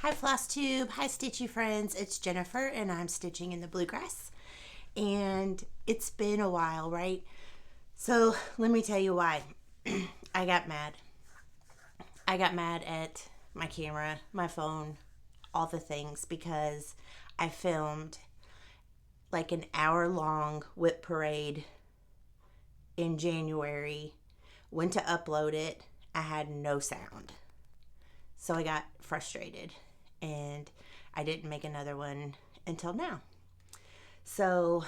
Hi Floss Tube, hi Stitchy friends, it's Jennifer and I'm stitching in the bluegrass. And it's been a while, right? So let me tell you why. I got mad. I got mad at my camera, my phone, all the things because I filmed like an hour long whip parade in January, went to upload it, I had no sound. So I got frustrated and I didn't make another one until now. So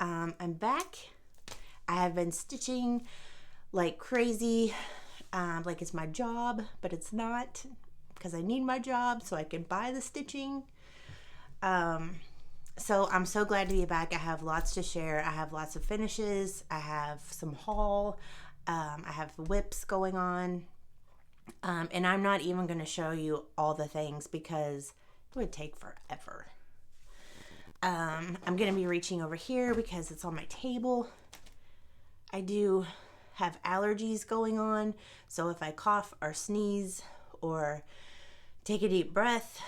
I'm back. I have been stitching like crazy, like it's my job, but it's not because I need my job so I can buy the stitching. So I'm so glad to be back. I have lots to share. I have lots of finishes. I have some haul. I have whips going on. And I'm not even going to show you all the things because it would take forever. I'm going to be reaching over here because it's on my table. I do have allergies going on, so if I cough or sneeze or take a deep breath,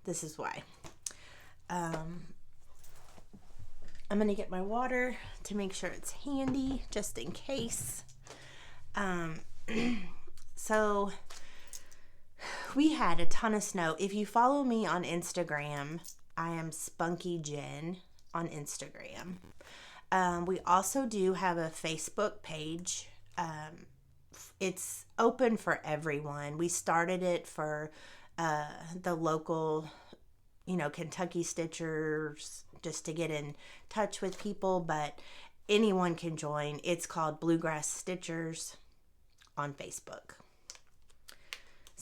this is why. I'm going to get my water to make sure it's handy just in case. So we had a ton of snow. If you follow me on Instagram, I am Spunky Jen on Instagram. We also do have a Facebook page. It's open for everyone. We started it for the local, Kentucky Stitchers, just to get in touch with people, but anyone can join. It's called Bluegrass Stitchers on Facebook.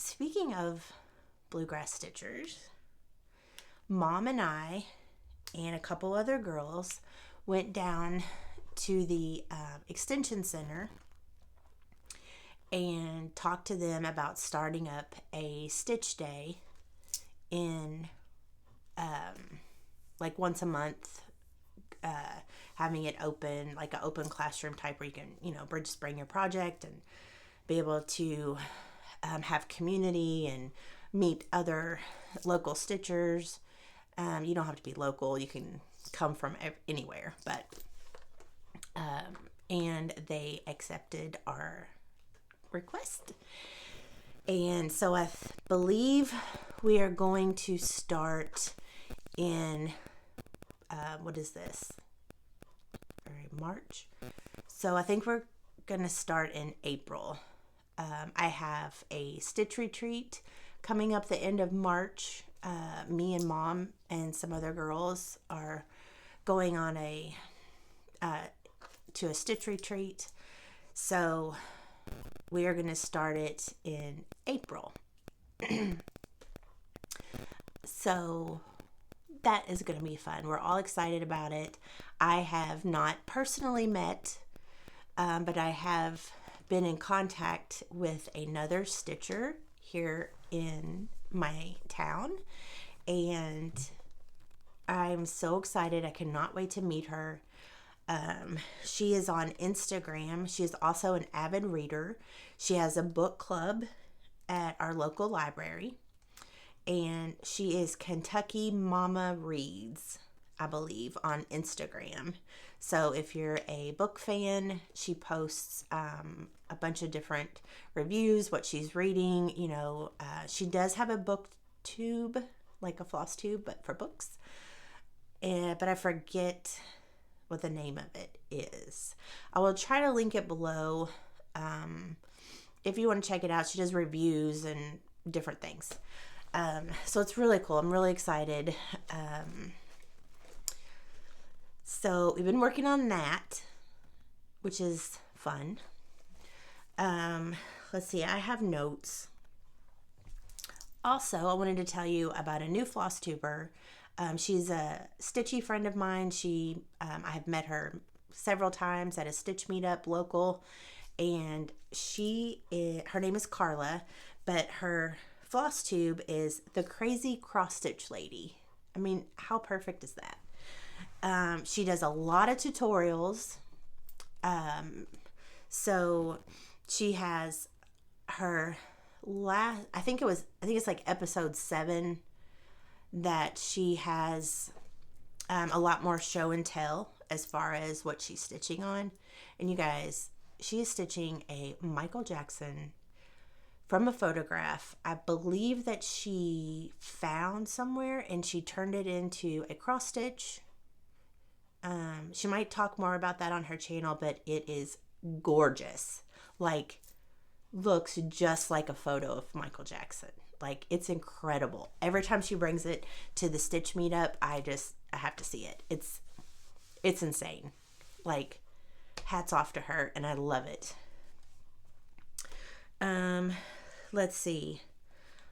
Speaking of Bluegrass Stitchers, Mom and I and a couple other girls went down to the extension center and talked to them about starting up a stitch day in like once a month, having it open, like an open classroom type where you can, just bring your project and be able to have community and meet other local stitchers. You don't have to be local. You can come from anywhere, but and they accepted our request. And so I believe we are going to start in, what is this? March. So I think we're going to start in April. I have a stitch retreat coming up the end of March. Me and Mom and some other girls are going on to a stitch retreat. So we are going to start it in April. So that is going to be fun. We're all excited about it. I have not personally met, but I have been in contact with another stitcher here in my town, and I'm so excited. I cannot wait to meet her. She is on Instagram. She is also an avid reader. She has a book club at our local library, and she is Kentucky Mama Reads, I believe, on Instagram. So if you're a book fan, she posts a bunch of different reviews, what she's reading. She does have a book tube, like a floss tube, but for books. But I forget what the name of it is. I will try to link it below if you want to check it out. She does reviews and different things. So it's really cool. I'm really excited. So we've been working on that, which is fun. Let's see, I have notes. Also, I wanted to tell you about a new floss tuber. She's a stitchy friend of mine. I have met her several times at a stitch meetup local, and her name is Carla, but her floss tube is the Crazy Cross Stitch Lady. I mean, how perfect is that? She does a lot of tutorials. So she has her I think it's like episode 7 that she has a lot more show and tell as far as what she's stitching on. And you guys, she is stitching a Michael Jackson from a photograph. I believe that she found somewhere and she turned it into a cross stitch. She might talk more about that on her channel, but it is gorgeous. Like, looks just like a photo of Michael Jackson. Like, it's incredible. Every time she brings it to the stitch meetup, I have to see it. It's insane. Like, hats off to her, and I love it. Let's see.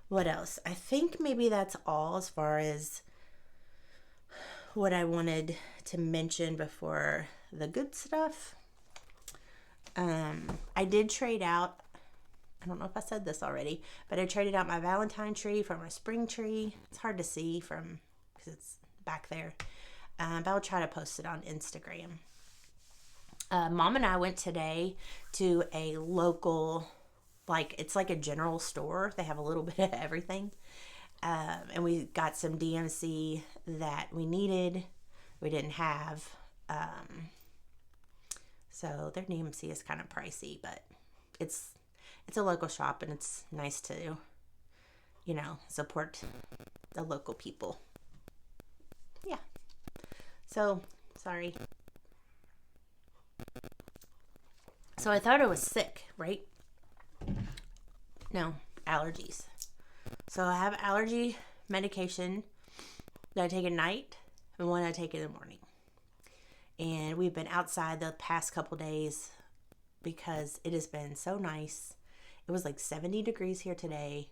What else? I think maybe that's all as far as what I wanted to mention before the good stuff. I did trade out, I don't know if I said this already, but I traded out my Valentine tree for my spring tree. It's hard to see because it's back there. But I'll try to post it on Instagram. Mom and I went today to a local, it's like a general store. They have a little bit of everything. And we got some DMC that we needed. We didn't have. So their DMC is kind of pricey, but it's a local shop and it's nice to, support the local people. Yeah. So, sorry. So I thought I was sick, right? No, allergies. So I have allergy medication that I take at night and one I take in the morning. And we've been outside the past couple days because it has been so nice. It was like 70 degrees here today.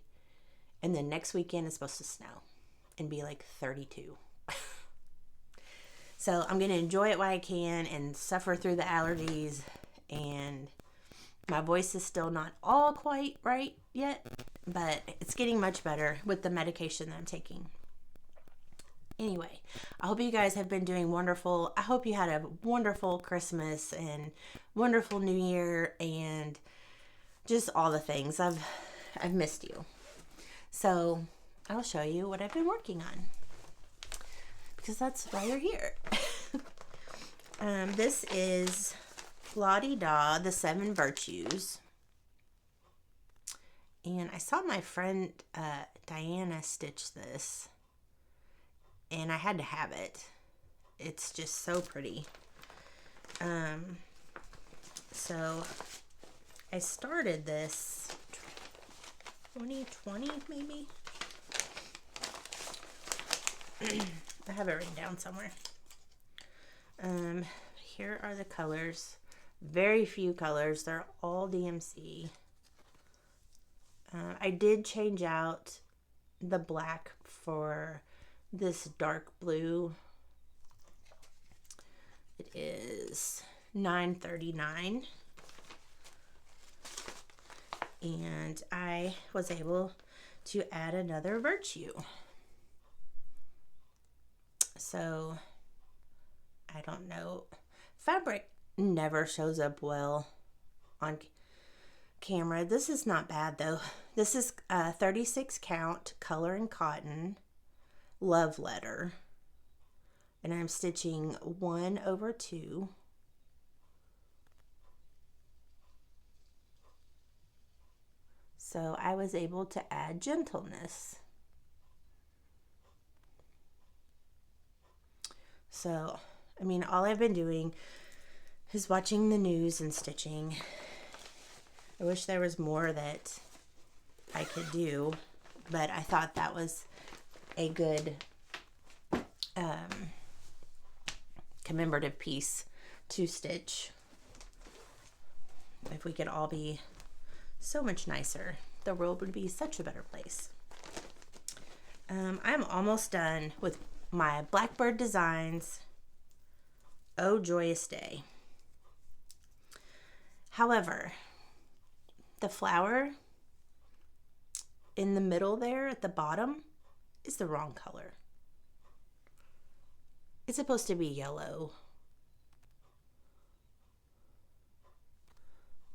And then next weekend is supposed to snow and be like 32. So I'm going to enjoy it while I can and suffer through the allergies. And my voice is still not all quite right yet, but it's getting much better with the medication that I'm taking. Anyway, I hope you guys have been doing wonderful. I hope you had a wonderful Christmas and wonderful New Year and just all the things. I've missed you. So I'll show you what I've been working on because that's why you're here. This is La Di Da, the 7 Virtues. And I saw my friend Diana stitch this. And I had to have it. It's just so pretty. So I started this 2020 maybe. I have it written down somewhere. Here are the colors. Very few colors. They're all DMC. I did change out the black for this dark blue. It is $9.39. And I was able to add another virtue. So, I don't know. Fabric never shows up well on camera. This is not bad though. This is 36 count color and cotton love letter. And I'm stitching 1/2. So I was able to add gentleness. So, I mean, all I've been doing is watching the news and stitching. I wish there was more that I could do, but I thought that was a good commemorative piece to stitch. If we could all be so much nicer, the world would be such a better place. I'm almost done with my Blackbird Designs Oh Joyous Day. However, the flower in the middle there at the bottom is the wrong color. It's supposed to be yellow.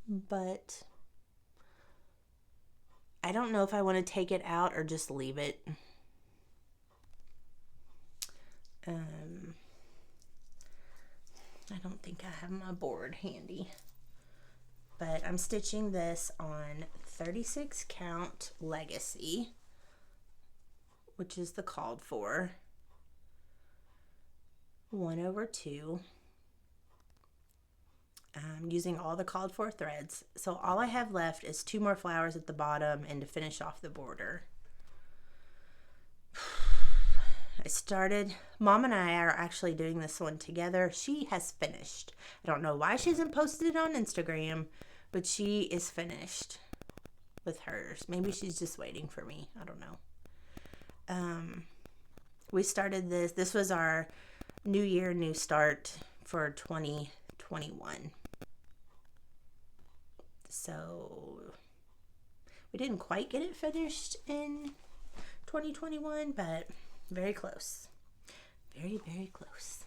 But I don't know if I want to take it out or just leave it. I don't think I have my board handy. But I'm stitching this on 36 count Legacy, which is the called for. 1/2. I'm using all the called for threads. So all I have left is 2 more flowers at the bottom and to finish off the border. Mom and I are actually doing this one together. She has finished. I don't know why she hasn't posted it on Instagram, but she is finished with hers. Maybe she's just waiting for me. I don't know. We started this. This was our new year, new start for 2021. So we didn't quite get it finished in 2021, but very close. Very, very close.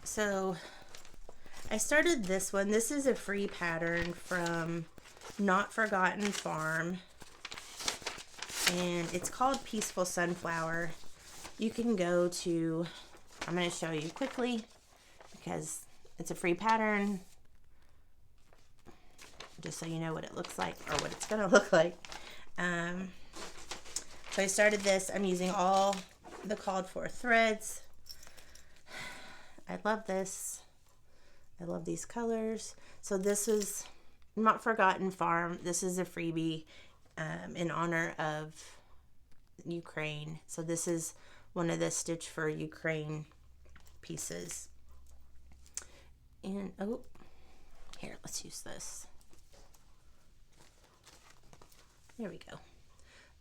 So I started this one. This is a free pattern from Not Forgotten Farm. And it's called Peaceful Sunflower. You can go to, I'm going to show you quickly because it's a free pattern. Just so you know what it looks like or what it's going to look like. So I started this. I'm using all the called for threads. I love this. I love these colors. So this is Not Forgotten Farm. This is a freebie in honor of Ukraine. So this is one of the Stitch for Ukraine pieces. And, oh, here, let's use this. There we go.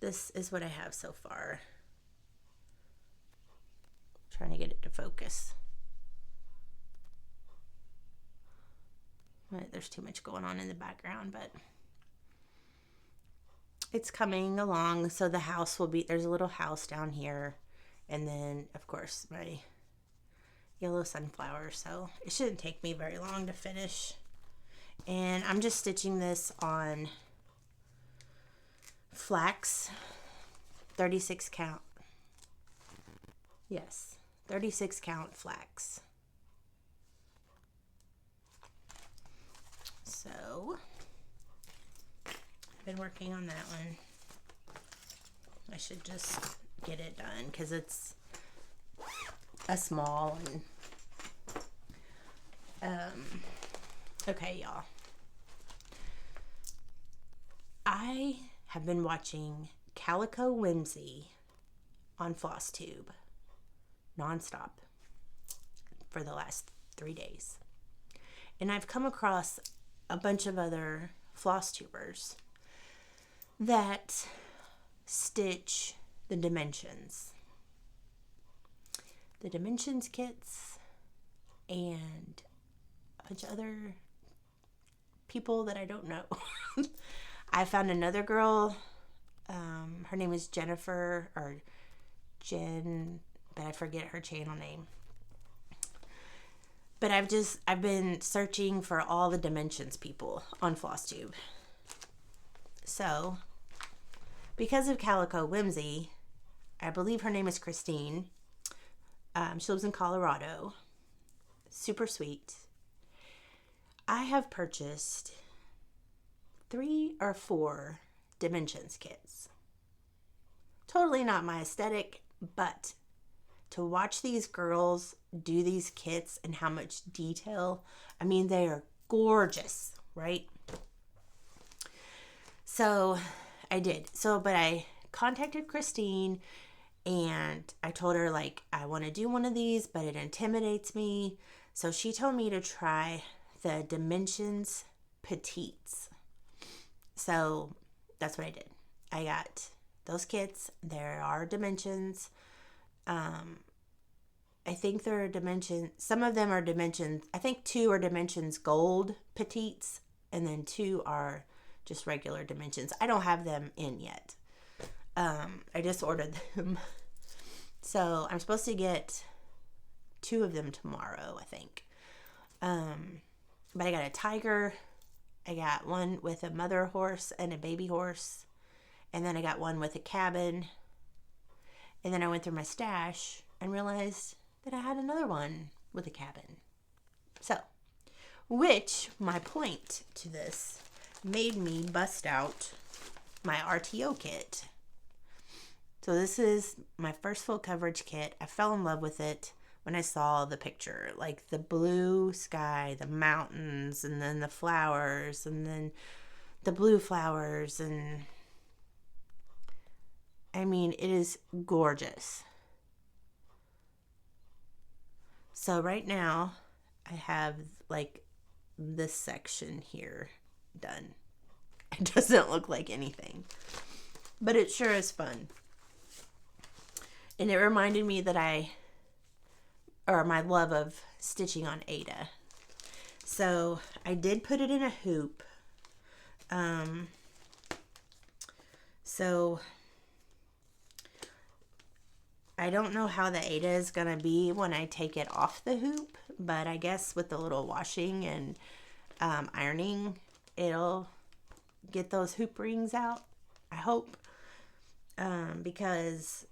This is what I have so far. Trying to get it to focus. Right, there's too much going on in the background, but it's coming along. So the house will be, there's a little house down here. And then, of course, my yellow sunflower. So it shouldn't take me very long to finish. And I'm just stitching this on flax, 36 count. Yes, 36 count flax. So I've been working on that one. I should just get it done because it's a small and okay, y'all. I have been watching Calico Whimsy on FlossTube nonstop for the last 3 days. And I've come across a bunch of other FlossTubers that stitch the Dimensions. The Dimensions kits and a bunch of other people that I don't know. I found another girl, her name is Jennifer, or Jen, but I forget her channel name. But I've been searching for all the Dimensions people on FlossTube. So, because of Calico Whimsy, I believe her name is Christine. She lives in Colorado. Super sweet. I have purchased 3 or 4 Dimensions kits. Totally not my aesthetic, but to watch these girls do these kits and how much detail, I mean, they are gorgeous, right? So I did. But I contacted Christine and I told her, like, I want to do one of these, but it intimidates me. So she told me to try the Dimensions Petites. So that's what I did. I got those kits. There are dimensions. I think there are dimensions. Some of them are dimensions. I think 2 are Dimensions Gold Petites, and then 2 are just regular dimensions. I don't have them in yet. I just ordered them. So I'm supposed to get 2 of them tomorrow, I think. But I got a tiger. I got one with a mother horse and a baby horse. And then I got one with a cabin. And then I went through my stash and realized that I had another one with a cabin. So, which, my point to this, made me bust out my RTO kit. So this is my first full coverage kit. I fell in love with it when I saw the picture. Like the blue sky, the mountains, and then the flowers, and then the blue flowers. And I mean, it is gorgeous. So right now, I have like this section here done. It doesn't look like anything, but it sure is fun. And it reminded me that my love of stitching on Aida. So I did put it in a hoop. So I don't know how the Aida is going to be when I take it off the hoop, but I guess with the little washing and ironing, it'll get those hoop rings out, I hope, because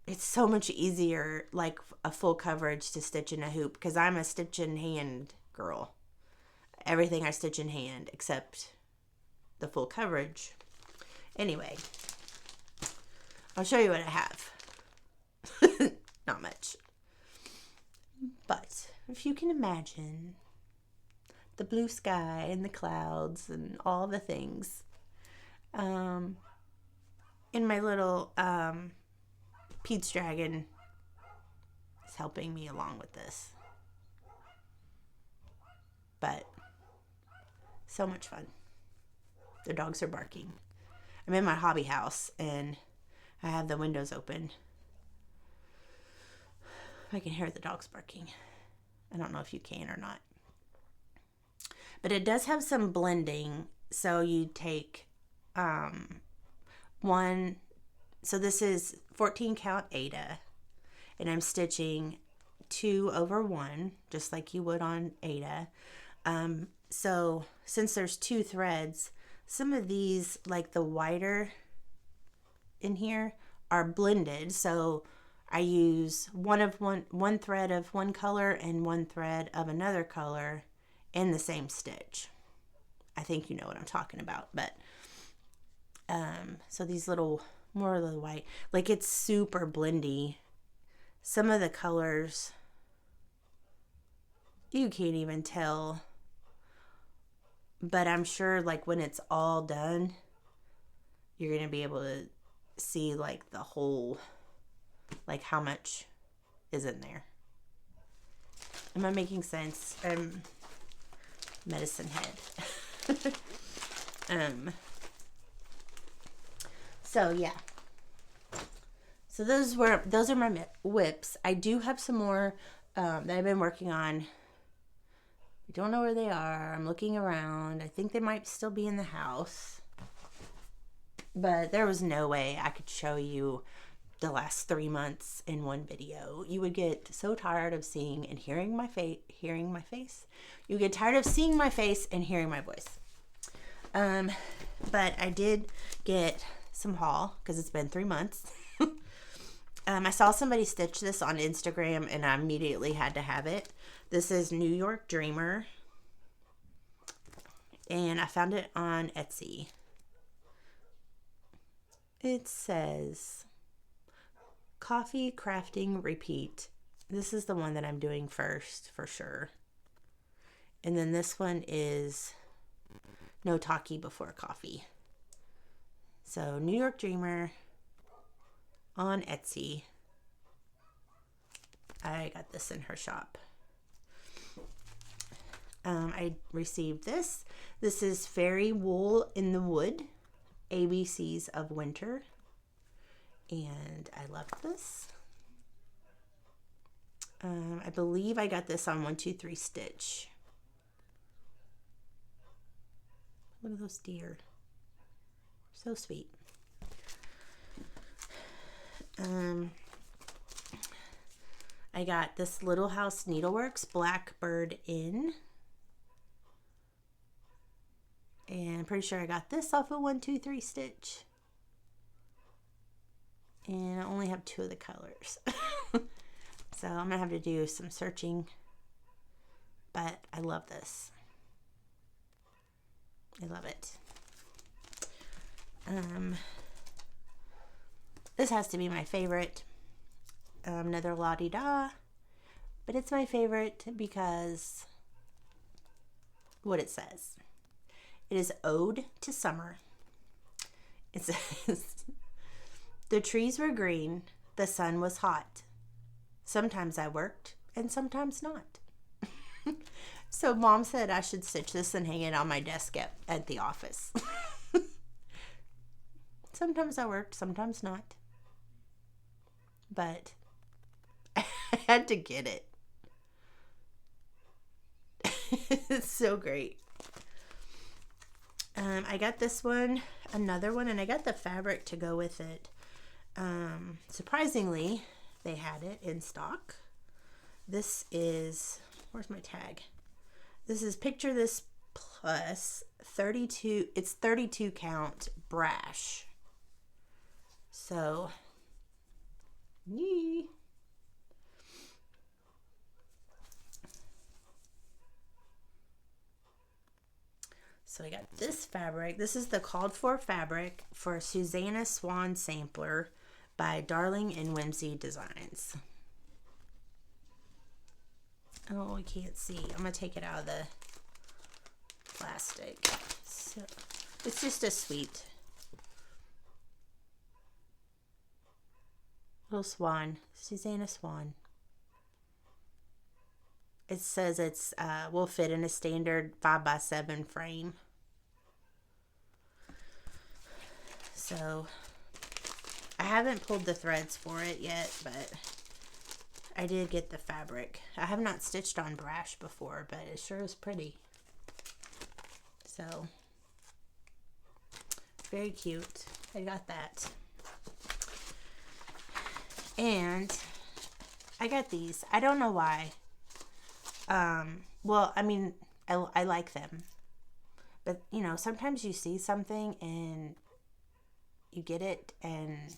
it's so much easier, like a full coverage, to stitch in a hoop, because I'm a stitch in hand girl. Everything I stitch in hand except the full coverage. Anyway, I'll show you what I have. Not much. But if you can imagine the blue sky and the clouds and all the things, and my little Pete's Dragon is helping me along with this. But so much fun. The dogs are barking. I'm in my hobby house and I have the windows open. I can hear the dogs barking. I don't know if you can or not. But it does have some blending. So you take one. So this is 14 count Aida. And I'm stitching 2 over 1, just like you would on Aida. So since there's 2 threads, some of these, like the wider in here, are blended. So I use one thread of one color and one thread of another color in the same stitch. I think you know what I'm talking about. But so these little, more of the white, like it's super blendy. Some of the colors, you can't even tell. But I'm sure like when it's all done, you're going to be able to see like the whole, like how much is in there. Am I making sense? I'm medicine head. So yeah. So those are my whips. I do have some more that I've been working on. I don't know where they are. I'm looking around. I think they might still be in the house. But there was no way I could show you the last 3 months in one video. You would get so tired of seeing and hearing my face. You get tired of seeing my face and hearing my voice. But I did get some haul because it's been 3 months. I saw somebody stitch this on Instagram and I immediately had to have it. This is New York Dreamer. And I found it on Etsy. It says Coffee Crafting Repeat. This is the one that I'm doing first for sure. And then this one is No Talkie Before Coffee. So New York Dreamer on Etsy. I got this in her shop. I received this. This is Fairy Wool in the Wood, ABCs of Winter. And I love this. I believe I got this on 123 Stitch. Look at those deer. So sweet. I got this Little House Needleworks Blackbird Inn. And I'm pretty sure I got this off of 123 Stitch. And I only have 2 of the colors. So I'm going to have to do some searching. But I love this. I love it. This has to be my favorite. Another La-Di-Da. But it's my favorite because what it says. It is Ode to Summer. It says, the trees were green, the sun was hot. Sometimes I worked and sometimes not. So Mom said I should stitch this and hang it on my desk at the office. Sometimes I worked, sometimes not. But I had to get it. It's so great. I got this one, another one, and I got the fabric to go with it. Surprisingly, they had it in stock. This is, where's my tag? This is Picture This Plus 32, it's 32 count brash. So, yee. So I got this fabric. This is the called for fabric for Susanna Swan Sampler by Darling and Whimsy Designs. Oh, I can't see. I'm going to take it out of the plastic. So it's just a sweet little swan. Susanna Swan. It says it's will fit in a standard 5x7 frame. So I haven't pulled the threads for it yet, but I did get the fabric. I have not stitched on brash before, but it sure is pretty. So very cute. I got that. And I got these. I don't know why. Well, I mean, I like them, but you know, sometimes you see something and you get it and,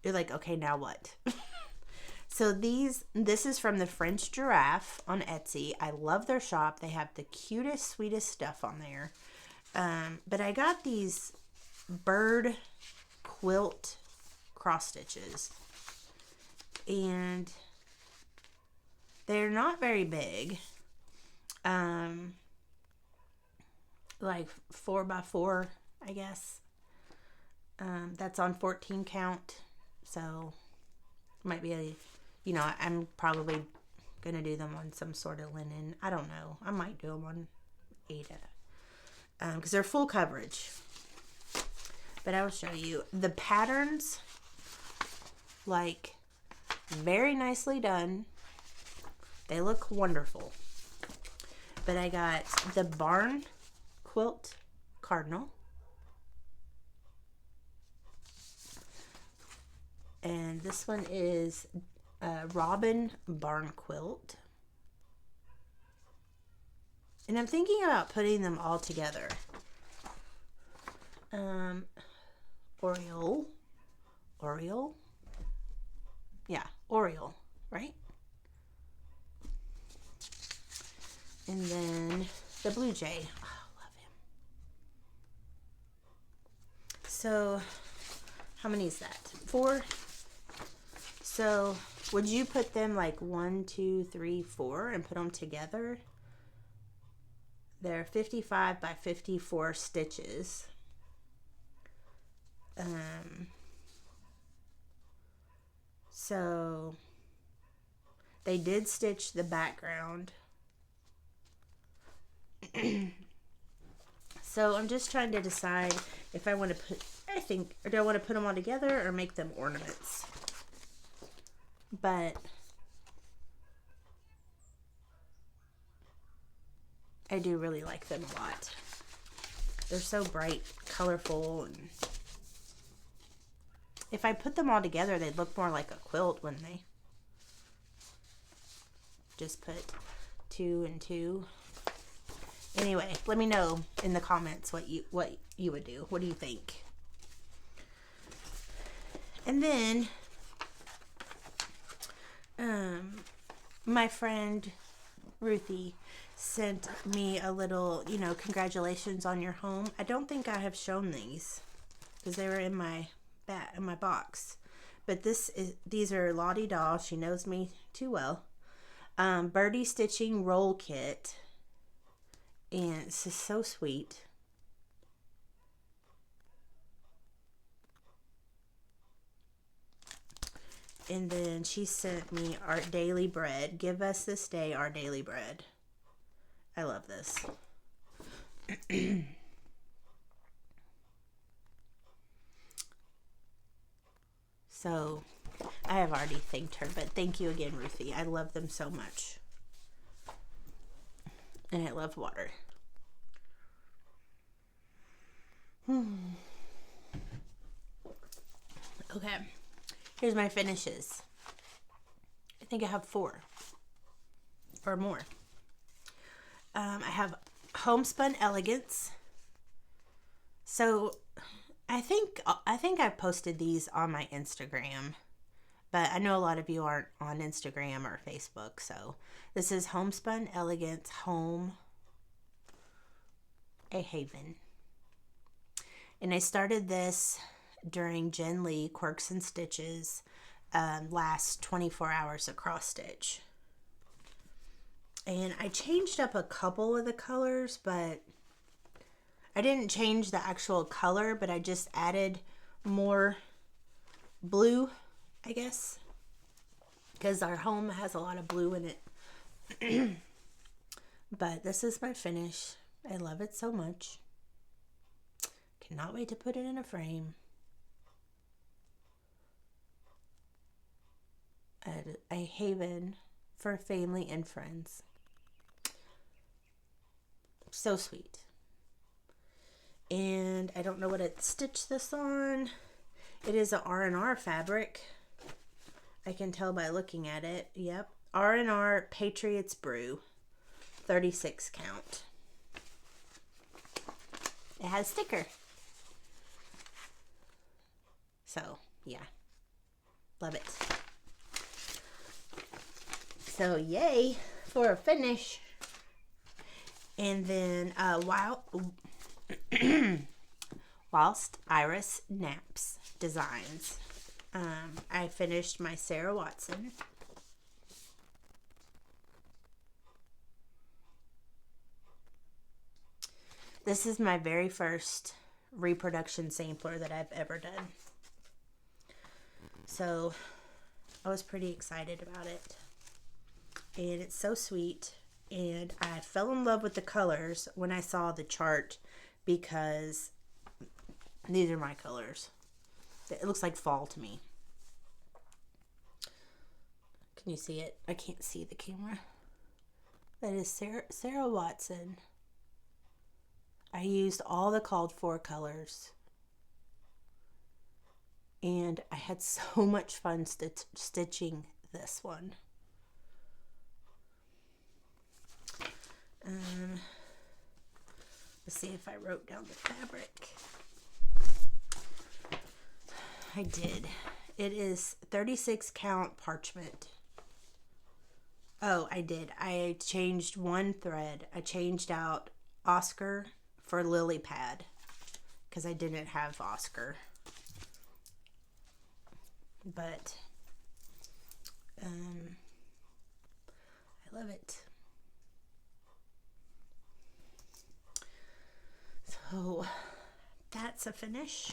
you're like, okay, now what? So this is from the French Giraffe on Etsy. I love their shop. They have the cutest, sweetest stuff on there. But I got these bird quilt cross stitches. And they're not very big. Like 4x4, I guess. That's on 14 count. So might be a, you know, I'm probably gonna do them on some sort of linen. I don't know. I might do them on Aida. Because they're full coverage. But I will show you the patterns, like, very nicely done. They look wonderful. But I got the Barn Quilt Cardinal. And this one is Robin Barn Quilt. And I'm thinking about putting them all together. Oriole. Yeah, Oriole, right? And then the Blue Jay. Oh, love him. So, how many is that? 4. So, would you put them like 1, 2, 3, 4 and put them together? They're 55 by 54 stitches. So they did stitch the background. So I'm just trying to decide if I want to put, or do I want to put them all together or make them ornaments? But I do really like them a lot. They're so bright, colorful, and if I put them all together, they'd look more like a quilt, wouldn't they? Just put 2 and 2. Anyway, let me know in the comments what you would do. What do you think? And then my friend Ruthie sent me a little, congratulations on your home. I don't think I have shown these because they were in my box. But these are Lottie Doll. She knows me too well. Birdie Stitching Roll Kit. And it's just so sweet. And then she sent me our daily bread. Give us this day our daily bread. I love this. So, I have already thanked her, but thank you again, Ruthie. I love them so much. And I love water. Okay. Here's my finishes. I think I have 4 or more. I have Homespun Elegance. So I think I've posted these on my Instagram, but I know a lot of you aren't on Instagram or Facebook. So this is Homespun Elegance Home a Haven. And I started this during Jen Lee Quirks and Stitches last 24 hours of cross stitch. And I changed up a couple of the colors, but I didn't change the actual color, but I just added more blue, I guess, because our home has a lot of blue in it. But this is my finish. I love it so much. Cannot wait to put it in a frame. At a haven for family and friends. So sweet. And I don't know what it stitched this on. It is a R&R fabric. I can tell by looking at it. Yep. R&R Patriots Brew. 36 count. It has a sticker. So, yeah. Love it. So, yay for a finish. And then, whilst Iris Naps Designs, I finished my Sarah Watson. This is my very first reproduction sampler that I've ever done. So I was pretty excited about it. And it's so sweet. And I fell in love with the colors when I saw the chart because these are my colors. It looks like fall to me. Can you see it? I can't see the camera. That is Sarah Watson. I used all the called for colors. And I had so much fun stitching this one. Let's see if I wrote down the fabric. I did. It is 36 count parchment. Oh, I did. I changed one thread. I changed out Oscar for Lily Pad because I didn't have Oscar. But I love it. So that's a finish.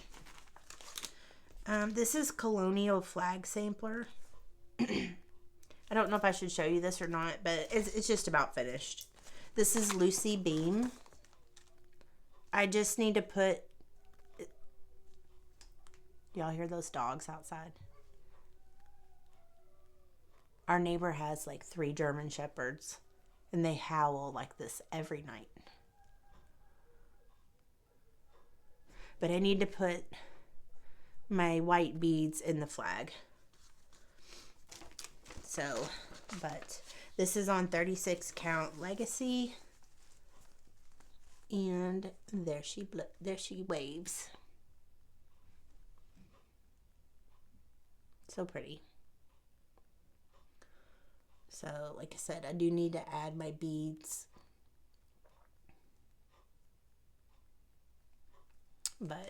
This is Colonial Flag Sampler. I don't know if I should show you this or not, but it's just about finished. This is Lucy Beam. I just need to put... Y'all hear those dogs outside? Our neighbor has like 3 German Shepherds, and they howl like this every night. But I need to put my white beads in the flag. So, but this is on 36 count Legacy. And there she waves. So pretty. So, like I said, I do need to add my beads. But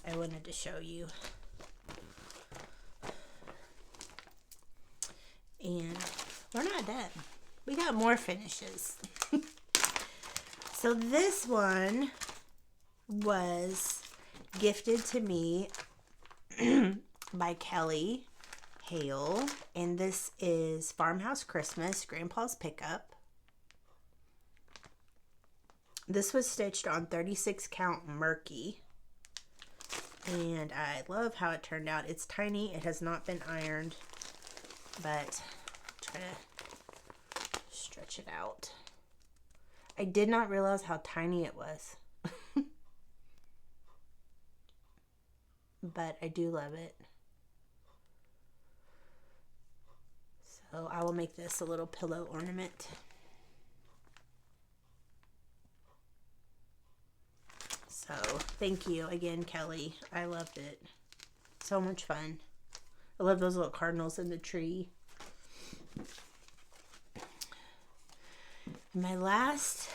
I wanted to show you. And we're not done. We got more finishes. So this one was gifted to me by Kelly Hale, and this is Farmhouse Christmas, Grandpa's Pickup. This was stitched on 36 count Murky, and I love how it turned out. It's tiny, it has not been ironed, but try to stretch it out. I did not realize how tiny it was. But I do love it. So I will make this a little pillow ornament. So thank you again, Kelly. I loved it. So much fun. I love those little cardinals in the tree. My last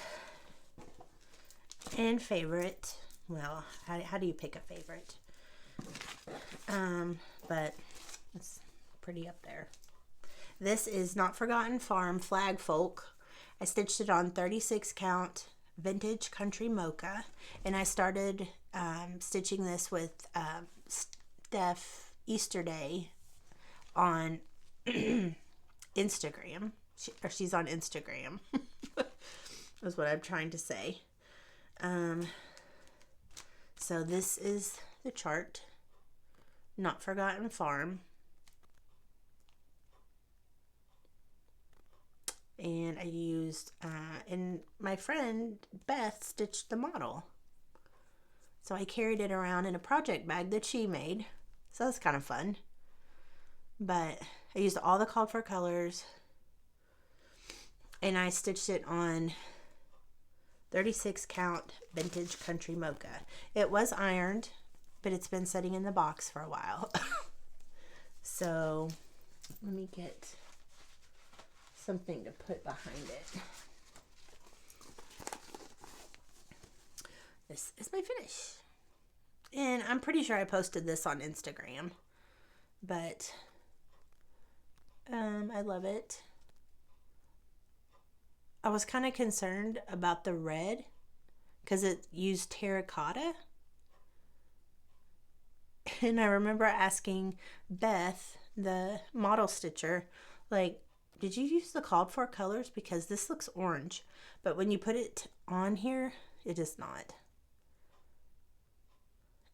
and favorite, well, how do you pick a favorite? But it's pretty up there. This is Not Forgotten Farm Flag Folk. I stitched it on 36 count Vintage Country Mocha, and I started stitching this with Steph Easterday on Instagram. She's on Instagram. That's what I'm trying to say. So this is the chart. Not Forgotten Farm. And I used, and my friend Beth stitched the model. So I carried it around in a project bag that she made. So that's kind of fun. But I used all the called for colors. And I stitched it on 36 count Vintage Country Mocha. It was ironed, but it's been sitting in the box for a while. So let me get something to put behind it. This is my finish. And I'm pretty sure I posted this on Instagram. But I love it. I was kind of concerned about the red because it used terracotta. And I remember asking Beth, the model stitcher, like, did you use the called for colors? Because this looks orange. But when you put it on here, it is not.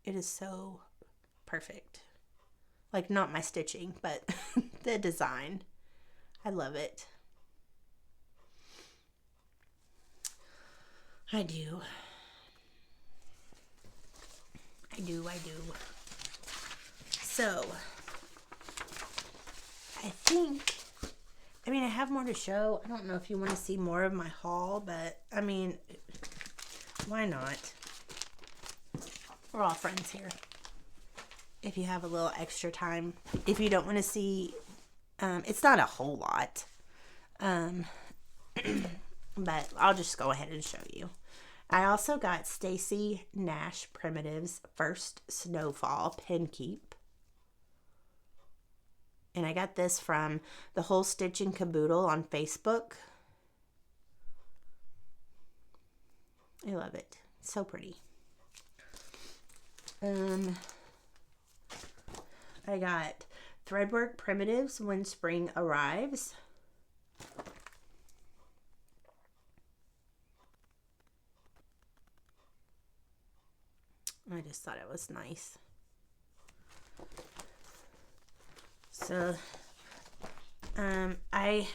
It is so perfect. Like, not my stitching, but the design. I love it. I do. So, I have more to show. I don't know if you want to see more of my haul, but, why not? We're all friends here. If you have a little extra time. If you don't want to see, it's not a whole lot. But I'll just go ahead and show you. I also got Stacy Nash Primitive's First Snowfall Pin Keep. And I got this from the Whole Stitch and Caboodle on Facebook. I love it. It's so pretty. I got Threadwork Primitives When Spring Arrives. I just thought it was nice. So, I